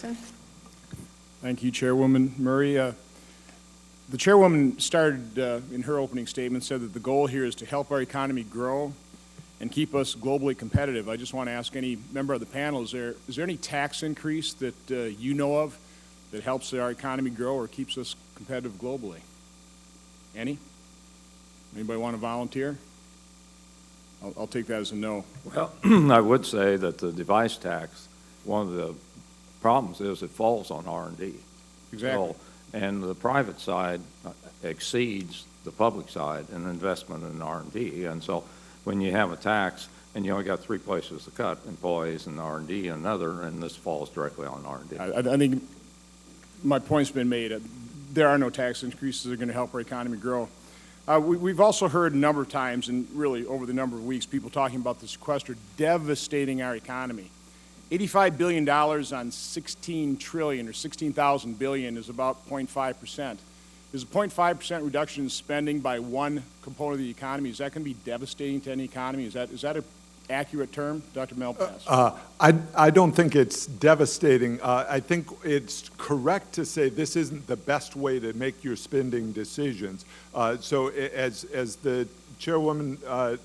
Johnson. Thank you, Chairwoman Murray. The Chairwoman started in her opening statement, said that the goal here is to help our economy grow and keep us globally competitive. I just want to ask any member of the panel, is there any tax increase that you know of that helps our economy grow or keeps us competitive globally? Any? Anybody want to volunteer? I'll take that as a no. Well, I would say that the device tax, one of the problems is it falls on R&D. Exactly. So, and the private side exceeds the public side in investment in R&D. And so when you have a tax and you only got three places to cut, employees and R&D and another, and this falls directly on R&D. I think my point's been made. There are no tax increases that are going to help our economy grow. We've also heard a number of times, and really over the number of weeks, people talking about the sequester devastating our economy. $85 billion on 16 trillion or 16,000 billion is about 0.5%. Is a 0.5% reduction in spending by one component of the economy, is that going to be devastating to any economy? Is that an accurate term, Dr. Malpass? I don't think it's devastating. I think it's correct to say this isn't the best way to make your spending decisions. So as the Chairwoman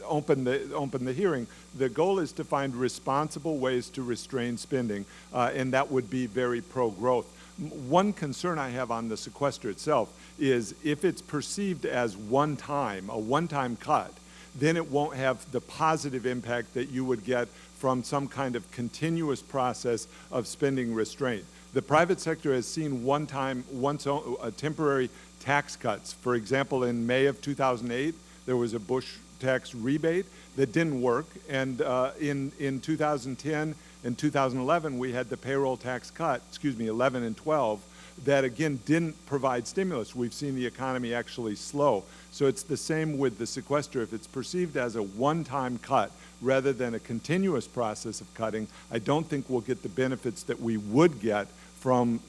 opened the hearing, the goal is to find responsible ways to restrain spending, and that would be very pro-growth. One concern I have on the sequester itself is if it's perceived as a one-time cut, then it won't have the positive impact that you would get from some kind of continuous process of spending restraint. The private sector has seen temporary tax cuts. For example, in May of 2008, there was a Bush tax rebate that didn't work, and in 2010 and 2011, we had the payroll tax cut, 11 and 12, that again didn't provide stimulus. We've seen the economy actually slow. So it's the same with the sequester. If it's perceived as a one-time cut rather than a continuous process of cutting, I don't think we'll get the benefits that we would get from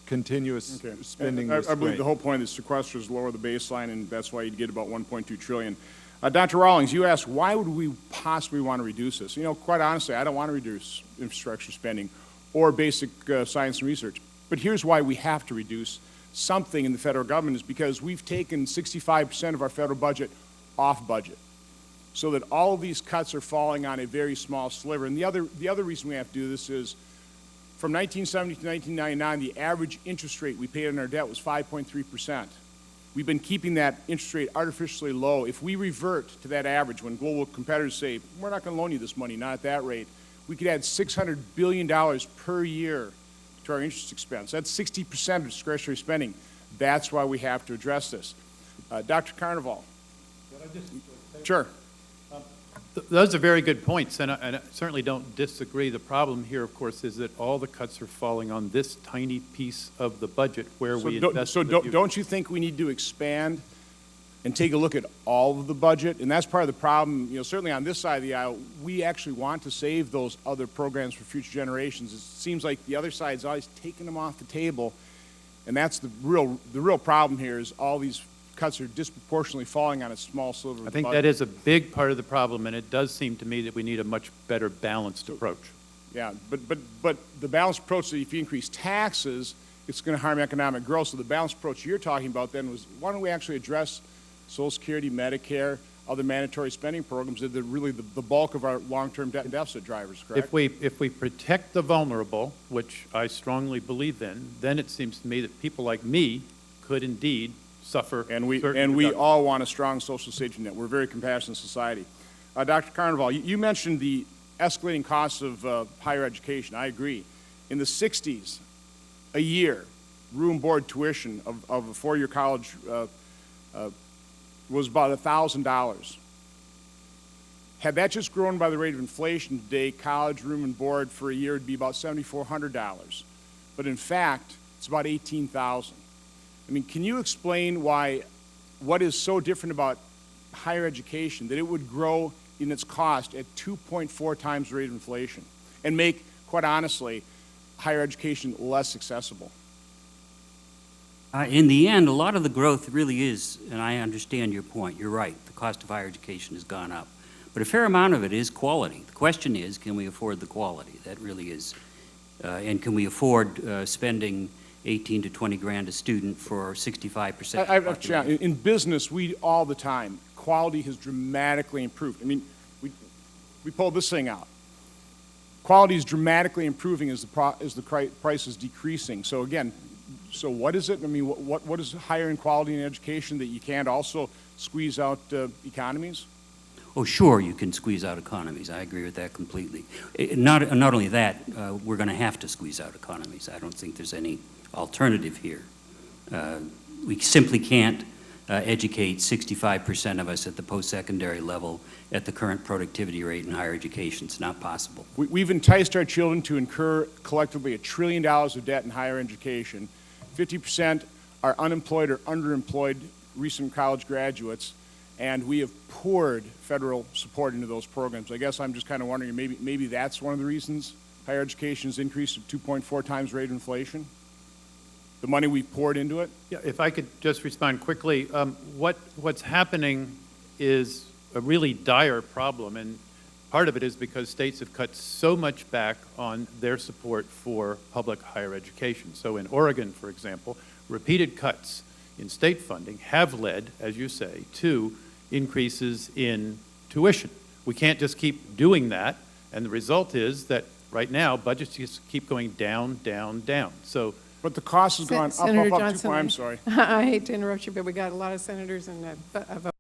continuous spending. I believe the whole point of the sequester is lower the baseline, and that's why you'd get about 1.2 trillion. Dr. Rawlings, you asked, why would we possibly want to reduce this? You know, quite honestly, I don't want to reduce infrastructure spending or basic science and research. But here's why we have to reduce something in the federal government is because we've taken 65% of our federal budget off budget, so that all of these cuts are falling on a very small sliver. And the other reason we have to do this is from 1970 to 1999, the average interest rate we paid on our debt was 5.3%. We've been keeping that interest rate artificially low. If we revert to that average, when global competitors say, we're not going to loan you this money, not at that rate, we could add $600 billion per year to our interest expense. That's 60% of discretionary spending. That's why we have to address this. Dr. Carnival. Sure. Those are very good points, and I certainly don't disagree. The problem here, of course, is that all the cuts are falling on this tiny piece of the budget where we invest. So don't you think we need to expand and take a look at all of the budget? And that's part of the problem. You know, certainly on this side of the aisle, we actually want to save those other programs for future generations. It seems like the other side's always taking them off the table, and that's the real problem here is all these cuts are disproportionately falling on a small sliver of the budget. I think that is a big part of the problem, and it does seem to me that we need a much better balanced approach. Yeah, but the balanced approach that if you increase taxes, it's going to harm economic growth. So the balanced approach you're talking about then was, why don't we actually address Social Security, Medicare, other mandatory spending programs that are really the bulk of our long-term debt and deficit drivers, correct? If we protect the vulnerable, which I strongly believe in, then it seems to me that people like me could indeed suffer. And we all want a strong social safety net. We're a very compassionate society. Dr. Carnival, you mentioned the escalating costs of higher education. I agree. In the 60s, a year, room board tuition of a four-year college was about $1,000. Had that just grown by the rate of inflation today, college room and board for a year would be about $7,400. But in fact, it's about $18,000. I mean, can you explain what is so different about higher education that it would grow in its cost at 2.4 times the rate of inflation and make, quite honestly, higher education less accessible? In the end, a lot of the growth really is, and I understand your point, you're right, the cost of higher education has gone up. But a fair amount of it is quality. The question is, can we afford the quality? That really is And can we afford spending 18 to 20 grand a student for 65%? I've challenged, in business, we, all the time, quality has dramatically improved. I mean, we pulled this thing out. Quality is dramatically improving as the price is decreasing. So again, so what is it? I mean, what is higher in quality in education that you can't also squeeze out economies? Oh, sure, you can squeeze out economies. I agree with that completely. Not only that, we're going to have to squeeze out economies. I don't think there's any alternative here. We simply can't educate 65% of us at the post-secondary level at the current productivity rate in higher education. It's not possible. We've enticed our children to incur collectively $1 trillion of debt in higher education. 50% are unemployed or underemployed recent college graduates, and we have poured federal support into those programs. I guess I'm just kind of wondering, maybe that's one of the reasons higher education has increased at 2.4 times rate of inflation? The money we've poured into it? Yeah, if I could just respond quickly, what's happening is a really dire problem, and part of it is because states have cut so much back on their support for public higher education. So in Oregon, for example, repeated cuts in state funding have led, as you say, to increases in tuition. We can't just keep doing that, and the result is that right now budgets just keep going down, down, down. So, but the cost has gone up, Senator up, Johnson, I'm sorry. I hate to interrupt you, but we got a lot of senators and a vote